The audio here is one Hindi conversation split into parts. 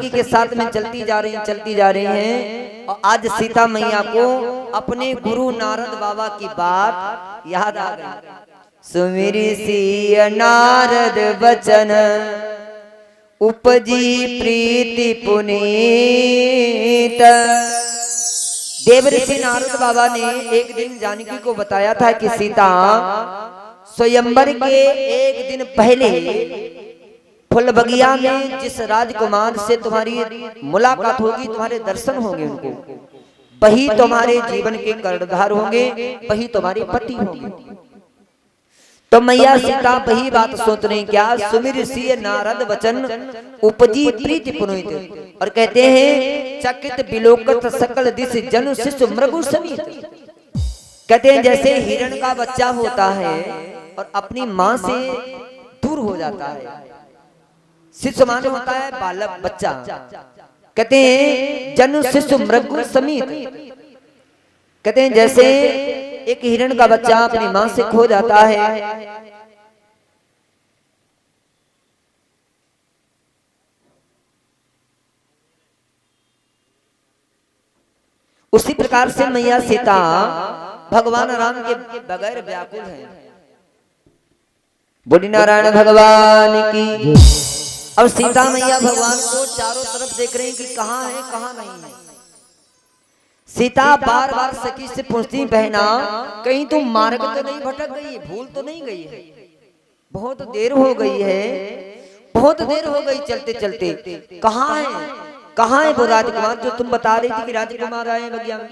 के साथ में चलती जा रही हैं और आज सीता मैया को अपने गुरु नारद बाबा की बात याद आ गई। सुमिरि सिय नारद बचन उपजी प्रीति पुनीत। देवऋषि नारद बाबा ने एक दिन जानकी को बताया था कि सीता स्वयंवर के एक दिन पहले फुल बगिया में जिस राजकुमार से तुम्हारी मुलाकात होगी, तुम्हारे दर्शन होंगे, उनको वही तुम्हारे जीवन के कर्णधार होंगे, वही तुम्हारे पति होंगे। तो मैया सीता वही बात सोच रही, क्या सुमिर सिय नारद वचन उपजी प्रीति पुनीत। और कहते हैं चकित बिलोकत सकल दिश जनु शिशु मृगु समीत। कहते हैं जैसे हिरण का बच्चा होता है और अपनी माँ से दूर हो जाता है, शिशु मान होता है बालक बच्चा, कहते हैं जनु शिशु मृगु समीत। कहते हैं जैसे एक हिरण का बच्चा अपनी मां से खो जाता है, उसी प्रकार से मैया सीता भगवान राम के बगैर व्याकुल है। बोली नारायण भगवान की। अब सीता मैया भगवान को चारों तरफ देख रही कि कहाँ है कहाँ नहीं है। सीता बार बार सखी से पूछती, बहना कहीं तुम मार्ग तो नहीं भटक गई, भूल तो नहीं गई है? बहुत देर हो गई है, बहुत देर हो गई चलते चलते, कहाँ है कहाँ है वो राजकुमार जो तुम बता रही थी कि राजकुमार आए बगिया में?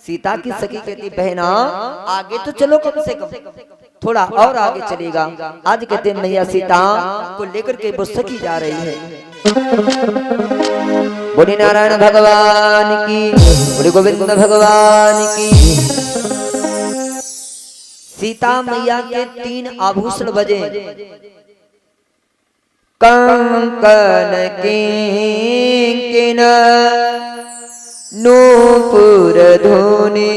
सीता की सखी कहती, बहना आगे तो चलो, कम से कम थोड़ा और आगे चलेगा। आज कहते हैं मैया सीता को लेकर के वो सखी जा रही है। बोली नारायण भगवान की, बोली गोविंद भगवान की। सीता मैया के 3 आभूषण बजे, कंकन किंकिन नूपुर धुनी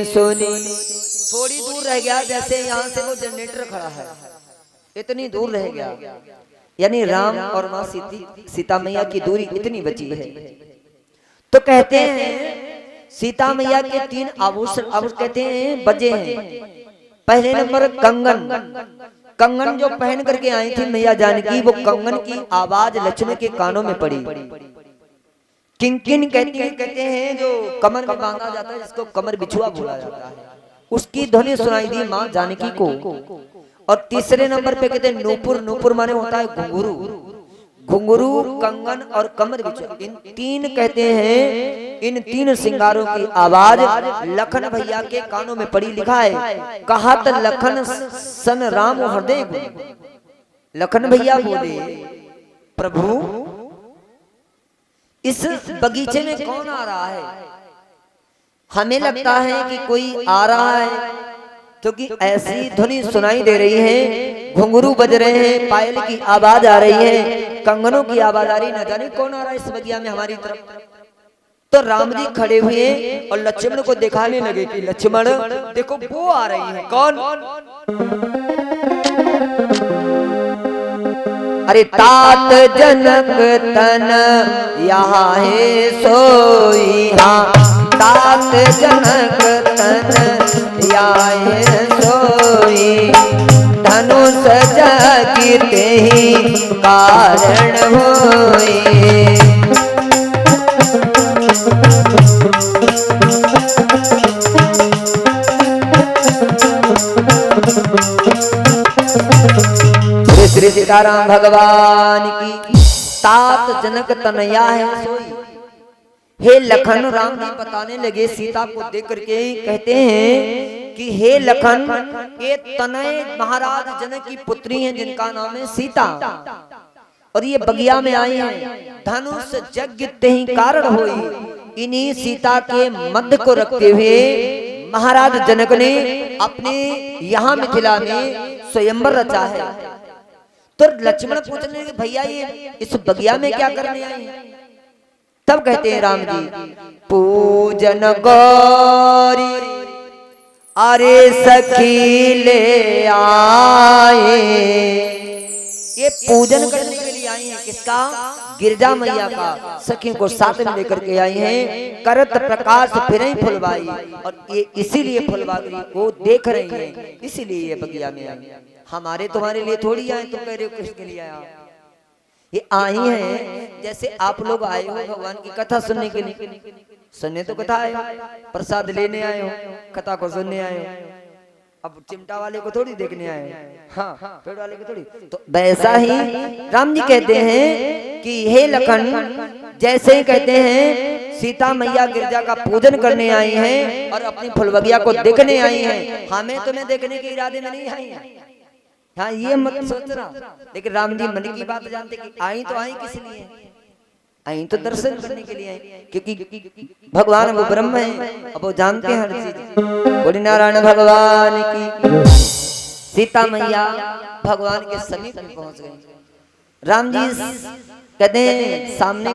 सुनी। थोड़ी दूर रह गया, जैसे यहाँ से वो जनरेटर खड़ा है, इतनी दूर रह गया, यानी राम और माँ सीता मैया की दूरी इतनी बची है। तो कहते हैं सीता मैया के 3 आभूषण कहते हैं बजे हैं। पहले नंबर कंगन, कंगन जो पहन करके आई थी मैया जानकी, वो कंगन की आवाज लक्ष्मण के कानों में पड़ी। किंकिन कहते हैं जो कमर में बांधा जाता है, जिसको कमर बिछुआ बोला जाता है, उसकी ध्वनि सुनाई दी माँ जानकी को। और तीसरे नंबर पे कहते हैं नूपुर, नूपुर माने होता है घुंघरू, घुंघरू, कंगन और कमर बिछुआ, इन 3 कहते हैं, इन 3 श्रृंगारों की आवाज लखन भैया के कानों में पड़ी। लिखा है कहत लखन सन राम हृदय गुण। लखन भैया बोले, प्रभु इस बगीचे में कौन आ रहा है? हमें लगता है कि कोई आ रहा है, क्योंकि ऐसी ध्वनि सुनाई दे रही है, घुंघरू बज रहे हैं, पायल की आवाज आ रही है, कंगनों की आवाज आ रही, न जाने कौन आ रहा है इस बगिया में हमारी तरफ। तो राम जी खड़े हुए और लक्ष्मण को दिखाने लगे कि लक्ष्मण देखो वो आ रही है। कौन? अरे तात जनक तन यहाँ है सोई, तात जनक तन यहाँ है सोई, धनुष जगते ही कारण होई। श्री सीताराम भगवान की। तात जनक तनया है सोई। हे लखन, राम जी बताने लगे सीता को देख करके, कहते हैं कि हे लखन, ये तनय महाराज जनक की पुत्री हैं जिनका नाम है सीता, और ये बगिया में आई हैं, धनुष यज्ञ ते ही कारण होई। इन्हीं सीता के मध्य को रखते हुए महाराज जनक ने अपने यहाँ मिथिला में स्वयंवर रचा है। तो लक्ष्मण पूछने लगे, भैया ये इस बगिया में क्या करने आए हैं? तब कहते हैं राम जी, पूजन गौरी अरे सखी ले आए। ये पूजन करने के लिए आई हैं, किसका? गिरजा मैया का। सखी को साथ में लेकर के आई हैं, करत प्रकाश फिरई फुलवाई, और ये इसीलिए फुलवारी को देख रही हैं, इसीलिए ये बगिया में आई। हमारे तुम्हारे लिए थोड़ी आए, तुम कह रहे हो किसके लिए आया? ये आई हैं जैसे आप लोग आए हो भगवान की कथा सुनने के लिए। सुनने तो कथा आए हो, प्रसाद लेने आए हो, कथा को सुनने आए हो। अब चिमटा वाले को थोड़ी देखने आए हो, हाँ पेड़ वाले को थोड़ी। तो वैसा ही राम जी कहते हैं कि हे लखन, जैसे ही कहते हैं सीता मैया गिरजा का पूजन करने आई हैं और अपनी फुलबगिया को देखने आई हैं, हमें तुम्हें देखने के इरादे में नहीं आई हैं। हाँ ये मत सोचना, लेकिन राम जी मन की बात जानते कि आई तो आई किस लिए? आई तो दर्शन करने के लिए आई, क्योंकि भगवान वो ब्रह्म है, अब वो जानते हैं हर चीज। बोले नारायण भगवान की। सीता मैया भगवान के समीप पहुंच गई। राम जी कहते हैं सामने